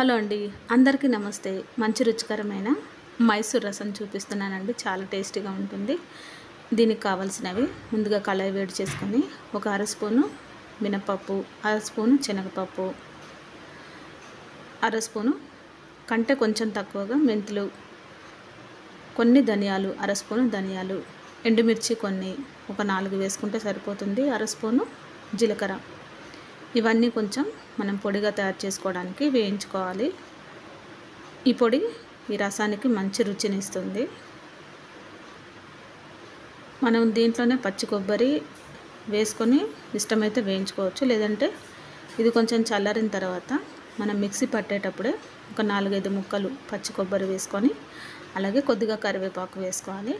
Hello అండి, అందరికీ నమస్తే. మంచి రుచికరమైన మైసూర్ రసం చూపిస్తున్నానండి. చాలా టేస్టీగా ఉంటుంది. దీనికి కావాల్సినవి ముందుగా కళాయి వేడి చేసుకొని ఒక అర స్పూను మినపప్పు, అర స్పూను శనగపప్పు, అర స్పూను కంటే కొంచెం తక్కువగా మెంతులు, కొన్ని ధనియాలు, అర స్పూను ధనియాలు, ఎండుమిర్చి కొన్ని ఒక 4 వేసుకుంటే సరిపోతుంది, అర స్పూను జీలకర్ర. ఇవన్నీ కొంచెం మనం పొడిగా తయారు చేసుకోవడానికి వేయించుకోవాలి. ఈ పొడి ఈ రసానికి మంచి రుచిని ఇస్తుంది. మనం దీంట్లోనే పచ్చి కొబ్బరి వేసుకొని ఇష్టమైతే వేయించుకోవచ్చు, లేదంటే ఇది కొంచెం చల్లారిన తర్వాత మనం మిక్సీ పట్టేటప్పుడే ఒక 4-5 ముక్కలు పచ్చి కొబ్బరి వేసుకొని అలాగే కొద్దిగా కరివేపాకు వేసుకోవాలి.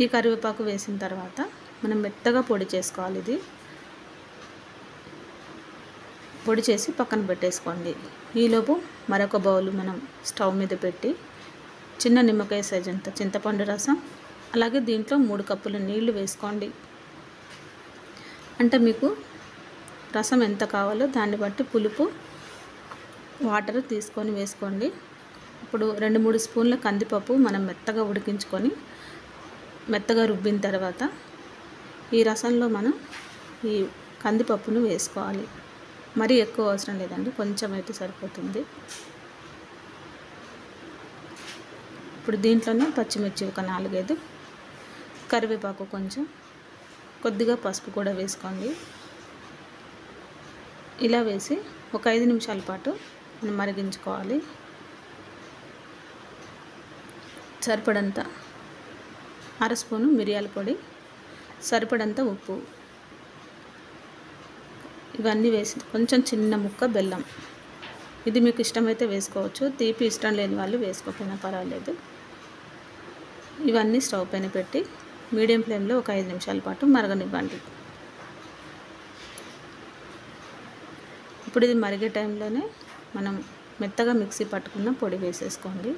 ఈ కరివేపాకు వేసిన తర్వాత మనం మెత్తగా పొడి చేసుకోవాలి. ఇది పొడి చేసి పక్కన పెట్టేసుకోండి. ఈలోపు మరొక బౌల్ మనం స్టవ్ మీద పెట్టి చిన్న నిమ్మకాయ సైజ్ అంత చింతపండు రసం, అలాగే దీంట్లో 3 కప్పులు నీళ్లు వేసుకోండి. అంటే మీకు రసం ఎంత కావాలో దాన్ని బట్టి పులుపు వాటర్ తీసుకొని వేసుకోండి. ఇప్పుడు 2-3 స్పూన్ల కందిపప్పు మనం మెత్తగా ఉడికించుకొని మెత్తగా రుబ్బిన తర్వాత ఈ రసంలో మనం ఈ కందిపప్పును వేసుకోవాలి. మరీ ఎక్కువ అవసరం లేదండి, కొంచెం అయితే సరిపోతుంది. ఇప్పుడు దీంట్లోనే పచ్చిమిర్చి ఒక 4-5, కరివేపాకు కొంచెం, కొద్దిగా పసుపు కూడా వేసుకోండి. ఇలా వేసి ఒక 5 నిమిషాల పాటు మనం మరిగించుకోవాలి. సరిపడంత అర స్పూను మిరియాల పొడి, సరిపడంత ఉప్పు, ఇవన్నీ వేసి కొంచెం చిన్న ముక్క బెల్లం. ఇది మీకు ఇష్టమైతే వేసుకోవచ్చు, తీపి ఇష్టం లేని వాళ్ళు వేసుకోకపోయినా పర్వాలేదు. ఇవన్నీ స్టవ్ పైన పెట్టి మీడియం ఫ్లేమ్లో ఒక 5 నిమిషాల పాటు మరగనివ్వండి. ఇప్పుడు ఇది మరిగే టైంలోనే మనం మెత్తగా మిక్సీ పట్టుకున్న పొడి వేసేసుకోండి.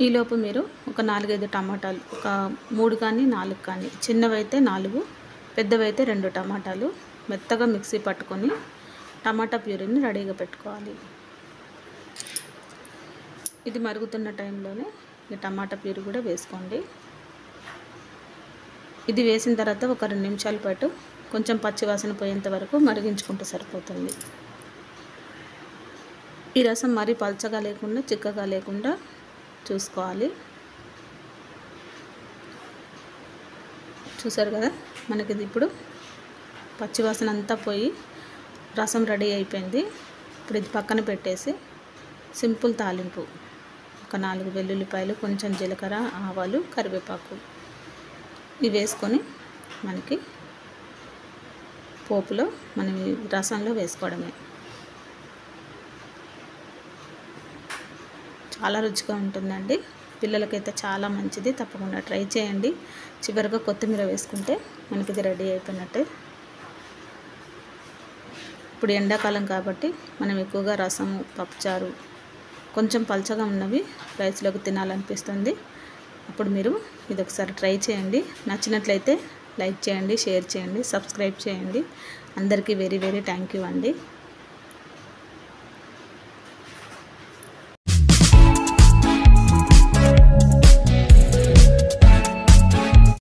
ఈలోపు మీరు ఒక 4-5 టమాటాలు, ఒక 3 కానీ 4 కానీ, చిన్నవైతే 4, పెద్దవైతే 2 టమాటాలు మెత్తగా మిక్సీ పట్టుకొని టమాటా ప్యూరీని రెడీగా పెట్టుకోవాలి. ఇది మరుగుతున్న టైంలోనే ఈ టమాటా ప్యూరీ కూడా వేసుకోండి. ఇది వేసిన తర్వాత ఒక 2 నిమిషాల పాటు కొంచెం పచ్చివాసన పోయేంత వరకు మరిగించుకుంటే సరిపోతుంది. ఈ రసం మరీ పల్చగా లేకుండా చిక్కగా లేకుండా చూసుకోవాలి. చూసారు కదా, మనకి ఇది ఇప్పుడు పచ్చివాసన అంతా పోయి రసం రెడీ అయిపోయింది. ఇప్పుడు ఇది పక్కన పెట్టేసి సింపుల్ తాలింపు ఒక 4 వెల్లుల్లిపాయలు, కొంచెం జీలకర్ర, ఆవాలు, కరివేపాకు ఇవి వేసుకొని మనకి పోపులో మనం ఈ రసంలో వేసుకోవడమే. చాలా రుచిగా ఉంటుందండి. పిల్లలకైతే చాలా మంచిది, తప్పకుండా ట్రై చేయండి. చివరిగా కొత్తిమీర వేసుకుంటే మనకి ఇది రెడీ అయిపోయినట్టే. ఇప్పుడు ఎండాకాలం కాబట్టి మనం ఎక్కువగా రసము, పప్పుచారు, కొంచెం పల్చగా ఉన్నవి రైస్లోకి తినాలనిపిస్తుంది. అప్పుడు మీరు ఇది ఒకసారి ట్రై చేయండి. నచ్చినట్లయితే లైక్ చేయండి, షేర్ చేయండి, సబ్స్క్రైబ్ చేయండి. అందరికీ వెరీ థ్యాంక్ యూ అండి.